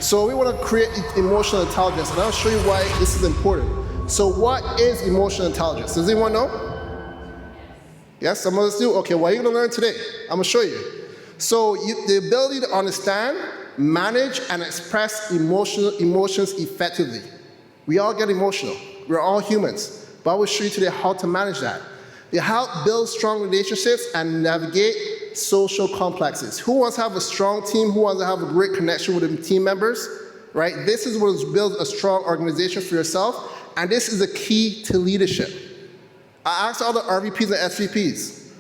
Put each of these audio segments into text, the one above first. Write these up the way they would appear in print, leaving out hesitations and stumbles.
So we want to create emotional intelligence, and I'll show you why this is important. So what is emotional intelligence? Does anyone know? Yes, some of us do? Okay, what are you going to learn today? I'm going to show you. So the ability to understand, manage, and express emotions effectively. We all get emotional. We're all humans. But I will show you today how to manage that. They help build strong relationships and navigate social complexes. Who wants to have a strong team? Who wants to have a great connection with the team members? Right? This is what builds a strong organization for yourself, and this is the key to leadership. I asked all the RVPs and SVPs,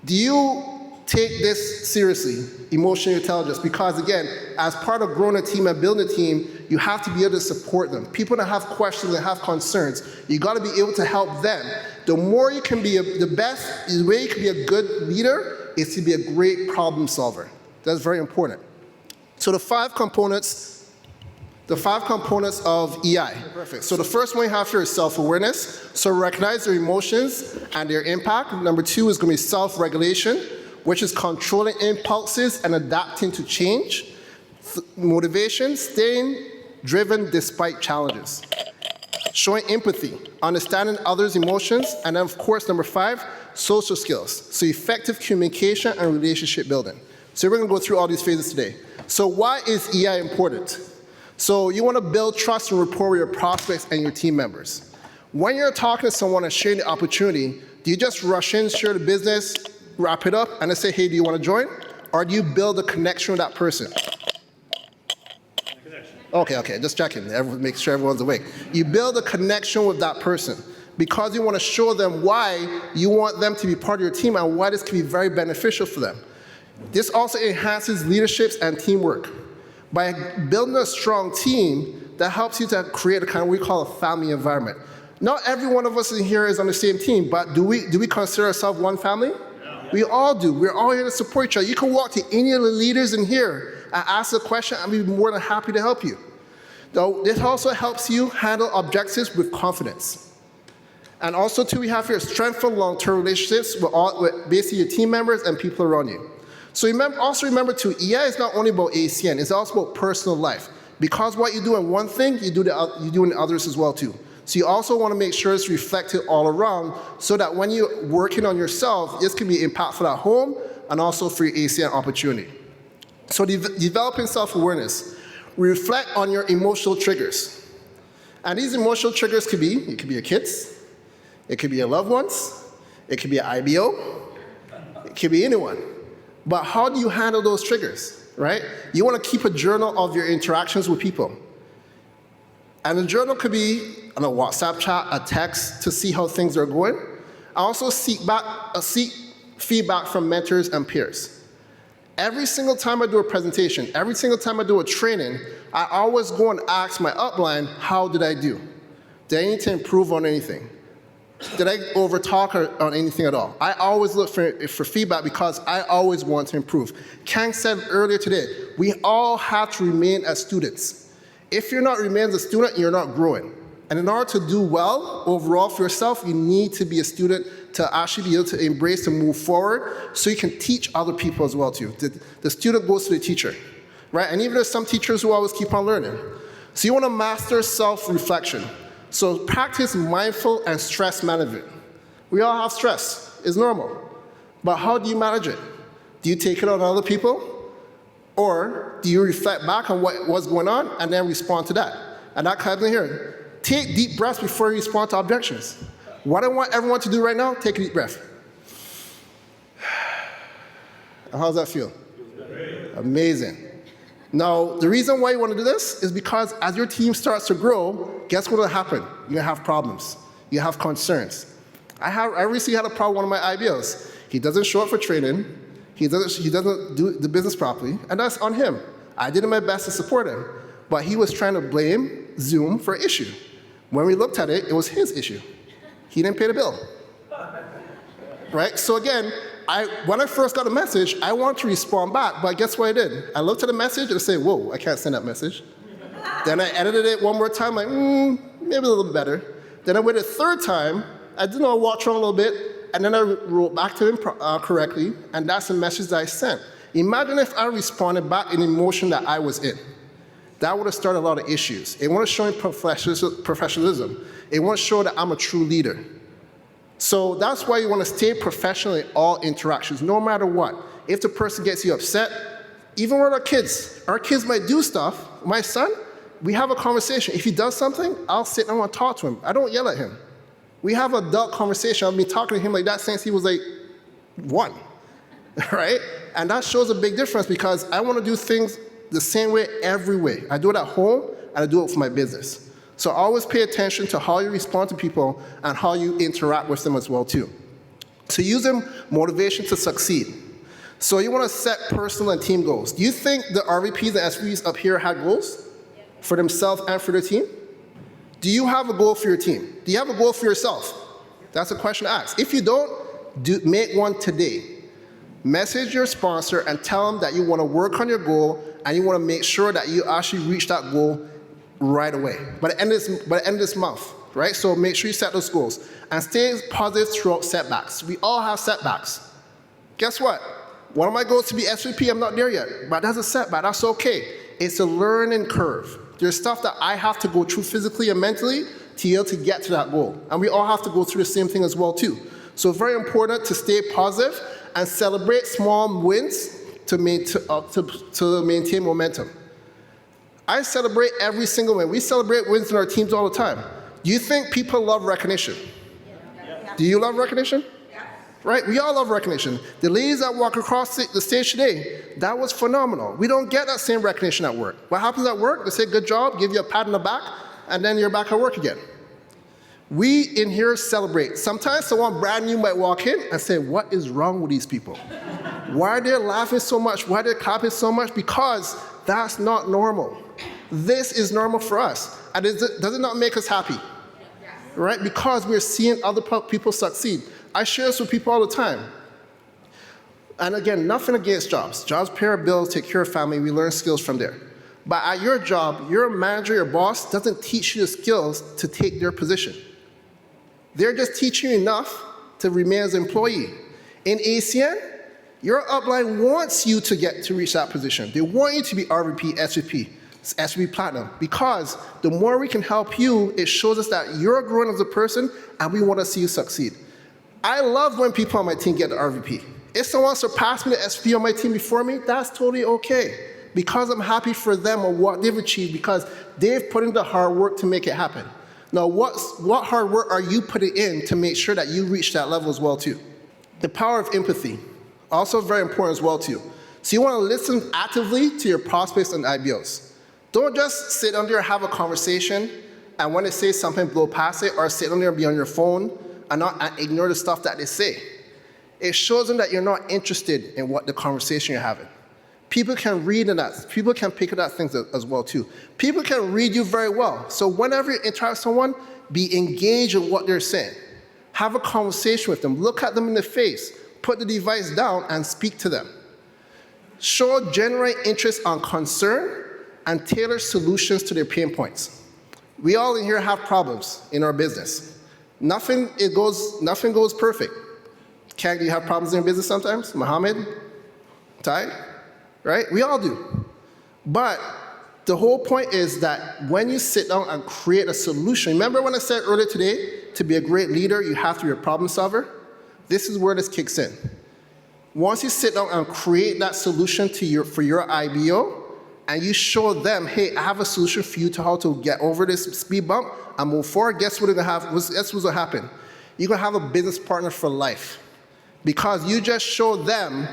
do you take this seriously, emotional intelligence? Because again, as part of growing a team and building a team, you have to be able to support them. People that have questions and have concerns, you got to be able to help them. The more you can be, the way you can be a good leader is to be a great problem solver. That's very important. So the five components of EI. Perfect. So the first one you have here is self-awareness. So recognize their emotions and their impact. Number two is going to be self-regulation, which is controlling impulses and adapting to change. Motivation, staying driven despite challenges. Showing empathy, understanding others' emotions, and then of course, number five, social skills. So effective communication and relationship building. So we're going to go through all these phases today. So why is EI important? So you want to build trust and rapport with your prospects and your team members. When you're talking to someone and sharing the opportunity, do you just rush in, share the business, wrap it up, and then say, hey, do you want to join? Or do you build a connection with that person? Okay, just checking. Make sure everyone's awake. You build a connection with that person because you want to show them why you want them to be part of your team and why this can be very beneficial for them. This also enhances leaderships and teamwork. By building a strong team, that helps you to create a kind of what we call a family environment. Not every one of us in here is on the same team, but do we consider ourselves one family? Yeah. We all do. We're all here to support each other. You can walk to any of the leaders in here and ask a question, and we'd be more than happy to help you. Though this also helps you handle objectives with confidence. And also, too, we have here strengthen long-term relationships with basically your team members and people around you. So also remember, too, EI is not only about ACN, it's also about personal life. Because what you do in one thing, you do in others as well, too. So you also want to make sure it's reflected all around so that when you're working on yourself, this can be impactful at home and also for your ACN opportunity. So developing self-awareness. Reflect on your emotional triggers. And these emotional triggers could be your kids, it could be your loved ones, it could be an IBO, it could be anyone. But how do you handle those triggers, right? You want to keep a journal of your interactions with people. And the journal could be on a WhatsApp chat, a text to see how things are going. I also seek feedback from mentors and peers. Every single time I do a presentation, every single time I do a training, I always go and ask my upline, how did I do? Did I need to improve on anything? Did I overtalk on anything at all? I always look for feedback because I always want to improve. Kang said earlier today, we all have to remain as students. If you're not remaining as a student, you're not growing. And in order to do well overall for yourself, you need to be a student to actually be able to embrace and move forward so you can teach other people as well too. The student goes to the teacher, right? And even there's some teachers who always keep on learning. So you want to master self-reflection. So practice mindful and stress management. We all have stress, it's normal. But how do you manage it? Do you take it on other people? Or do you reflect back on what's going on and then respond to that? And that comes in here. Take deep breaths before you respond to objections. What I want everyone to do right now, take a deep breath. How does that feel? Amazing. Now, the reason why you want to do this is because as your team starts to grow, guess what will happen? You're going to have problems. You have concerns. I recently had a problem with one of my IBOs. He doesn't show up for training. He doesn't do the business properly, and that's on him. I did my best to support him, but he was trying to blame Zoom for an issue. When we looked at it, it was his issue. He didn't pay the bill. Right? So again, when I first got a message, I wanted to respond back, but guess what I did? I looked at the message and said, whoa, I can't send that message. Then I edited it one more time, like, maybe a little bit better. Then I waited a third time, I did not watch around a little bit, and then I wrote back to him correctly, and that's the message that I sent. Imagine if I responded back in the emotion that I was in. that would have started a lot of issues. It won't show professionalism. It won't show that I'm a true leader. So that's why you want to stay professional in all interactions, no matter what. If the person gets you upset, even with our kids might do stuff. My son, we have a conversation. If he does something, I'll sit and I want to talk to him. I don't yell at him. We have an adult conversation. I've been talking to him like that since he was like 1, right? And that shows a big difference because I want to do things the same way every way. I do it at home and I do it for my business. So always pay attention to how you respond to people and how you interact with them as well too. So using motivation to succeed. So you want to set personal and team goals. Do you think the RVPs and SVPs up here had goals for themselves and for their team? Do you have a goal for your team? Do you have a goal for yourself? That's a question to ask. If you don't, make one today. Message your sponsor and tell them that you want to work on your goal and you want to make sure that you actually reach that goal right away, by the end of this month, right? So make sure you set those goals and stay positive throughout setbacks. We all have setbacks. Guess what? One of my goals to be SVP, I'm not there yet, but that's a setback. That's okay. It's a learning curve. There's stuff that I have to go through physically and mentally to be able to get to that goal, and we all have to go through the same thing as well too. So very important to stay positive and celebrate small wins to maintain momentum. I celebrate every single win. We celebrate wins in our teams all the time. Do you think people love recognition? Yeah. Do you love recognition? Yeah. Right? We all love recognition. The ladies that walk across the stage today, that was phenomenal. We don't get that same recognition at work. What happens at work? They say, good job, give you a pat on the back, and then you're back at work again. We in here celebrate. Sometimes someone brand new might walk in and say, what is wrong with these people? Why are they laughing so much? Why are they clapping so much? Because that's not normal. This is normal for us. And does it not make us happy? Right? Because we're seeing other people succeed. I share this with people all the time. And again, nothing against jobs. Jobs pay our bills, take care of family, we learn skills from there. But at your job, your manager, your boss doesn't teach you the skills to take their position. They're just teaching you enough to remain as an employee. In ACN, your upline wants you to reach that position. They want you to be RVP, SVP Platinum, because the more we can help you, it shows us that you're growing as a person and we want to see you succeed. I love when people on my team get the RVP. If someone surpassed me, the SV on my team before me, that's totally okay, because I'm happy for them or what they've achieved, because they've put in the hard work to make it happen. Now, what hard work are you putting in to make sure that you reach that level as well too? The power of empathy, also very important as well too. So you want to listen actively to your prospects and IBOs. Don't just sit down there and have a conversation, and when they say something, blow past it, or sit down there and be on your phone and ignore the stuff that they say. It shows them that you're not interested in what the conversation you're having. People can read in that. People can pick up that things as well too. People can read you very well. So whenever you interact with someone, be engaged in what they're saying. Have a conversation with them. Look at them in the face. Put the device down and speak to them. Show genuine interest on concern and tailor solutions to their pain points. We all in here have problems in our business. Nothing goes perfect. Kang, do you have problems in your business sometimes? Mohammed? Ty? Right? We all do. But the whole point is that when you sit down and create a solution, remember when I said earlier today, to be a great leader, you have to be a problem solver? This is where this kicks in. Once you sit down and create that solution for your IBO, and you show them, hey, I have a solution for you to how to get over this speed bump and move forward, guess what's going to happen? You're going to have a business partner for life, because you just show them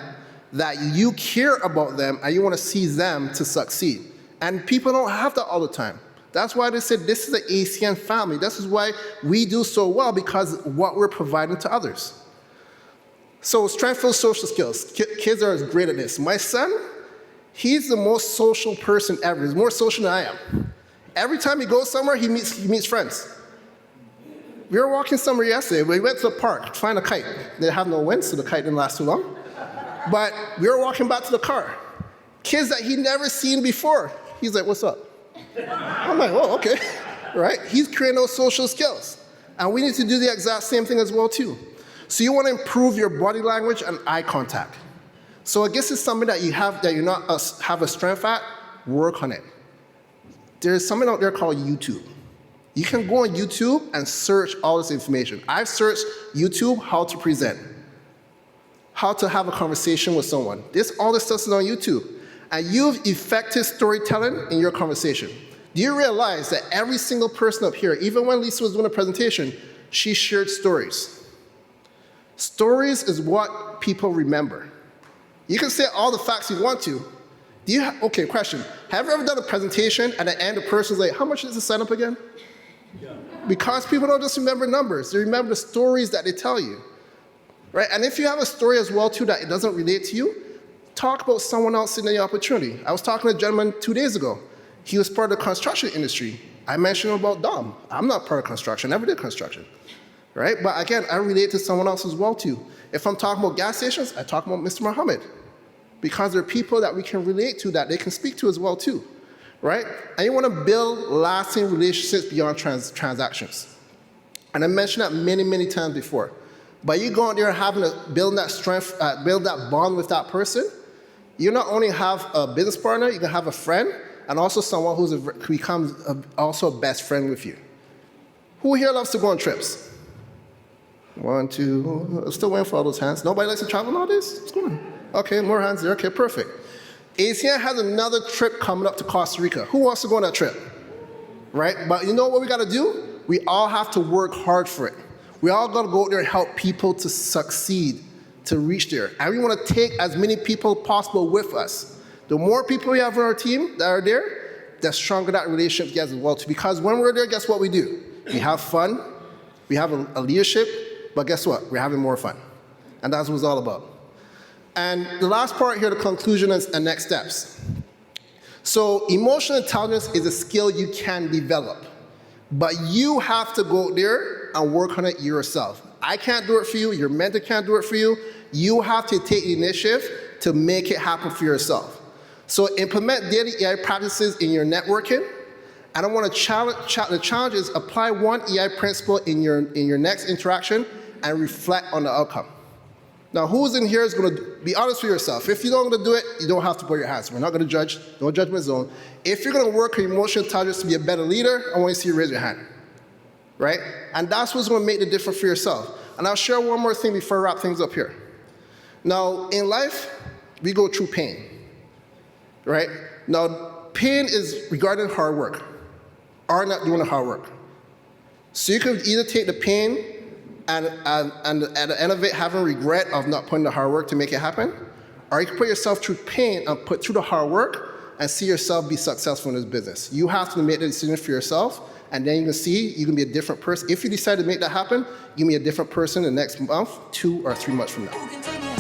that you care about them and you want to see them to succeed. And people don't have that all the time. That's why they said this is an ACN family. This is why we do so well, because of what we're providing to others. So strengthful social skills. Kids are great at this. My son, he's the most social person ever. He's more social than I am. Every time he goes somewhere, he meets friends. We were walking somewhere yesterday. We went to the park to find a kite. They have no wind, so the kite didn't last too long. But we were walking back to the car. Kids that he'd never seen before. He's like, what's up? I'm like, oh, okay. Right? He's creating those social skills. And we need to do the exact same thing as well, too. So you want to improve your body language and eye contact. So I guess it's something that you have that you not have a strength at, work on it. There's something out there called YouTube. You can go on YouTube and search all this information. I've searched YouTube, how to present, how to have a conversation with someone. All this stuff is on YouTube. And you have effective storytelling in your conversation. Do you realize that every single person up here, even when Lisa was doing a presentation, she shared stories? Stories is what people remember. You can say all the facts you want to. Okay, question. Have you ever done a presentation and at the end the person's like, how much is the sign up again? Yeah. Because people don't just remember numbers, they remember the stories that they tell you. Right? And if you have a story as well too that it doesn't relate to you, talk about someone else in the opportunity. I was talking to a gentleman 2 days ago. He was part of the construction industry. I mentioned about Dom. I'm not part of construction, I never did construction. Right? But again, I relate to someone else as well too. If I'm talking about gas stations, I talk about Mr. Muhammad. Because there are people that we can relate to that they can speak to as well too. Right? And you want to build lasting relationships beyond transactions. And I mentioned that many, many times before. But you go out there having to build that strength, build that bond with that person, you not only have a business partner, you can have a friend, and also someone who becomes also a best friend with you. Who here loves to go on trips? 1, 2, I'm still waiting for all those hands. Nobody likes to travel nowadays? What's going on? Okay, more hands there. Okay, perfect. ACN has another trip coming up to Costa Rica. Who wants to go on that trip? Right? But you know what we got to do? We all have to work hard for it. We all got to go out there and help people to succeed, to reach there. And we want to take as many people possible with us. The more people we have on our team that are there, the stronger that relationship gets as well too. Because when we're there, guess what we do? We have fun, we have a leadership, but guess what? We're having more fun. And that's what it's all about. And the last part here, the conclusion and next steps. So emotional intelligence is a skill you can develop, but you have to go there and work on it yourself. I can't do it for you, your mentor can't do it for you. You have to take the initiative to make it happen for yourself. So implement daily EI practices in your networking. And I want to the challenge is apply one EI principle in your next interaction and reflect on the outcome. Now, who's in here is going to be honest with yourself. If you don't want to do it, you don't have to put your hands. We're not going to judge, no judgment zone. If you're going to work on emotional intelligence to be a better leader, I want to see you raise your hand. Right? And that's what's going to make the difference for yourself. And I'll share one more thing before I wrap things up here. Now, in life, we go through pain. Right? Now, pain is regarding hard work or not doing the hard work. So you can either take the pain and at the end of it, having regret of not putting the hard work to make it happen, or you can put yourself through pain and put through the hard work and see yourself be successful in this business. You have to make the decision for yourself, and then you can see you can be a different person. If you decide to make that happen, you can be a different person the next month, 2 or 3 months from now.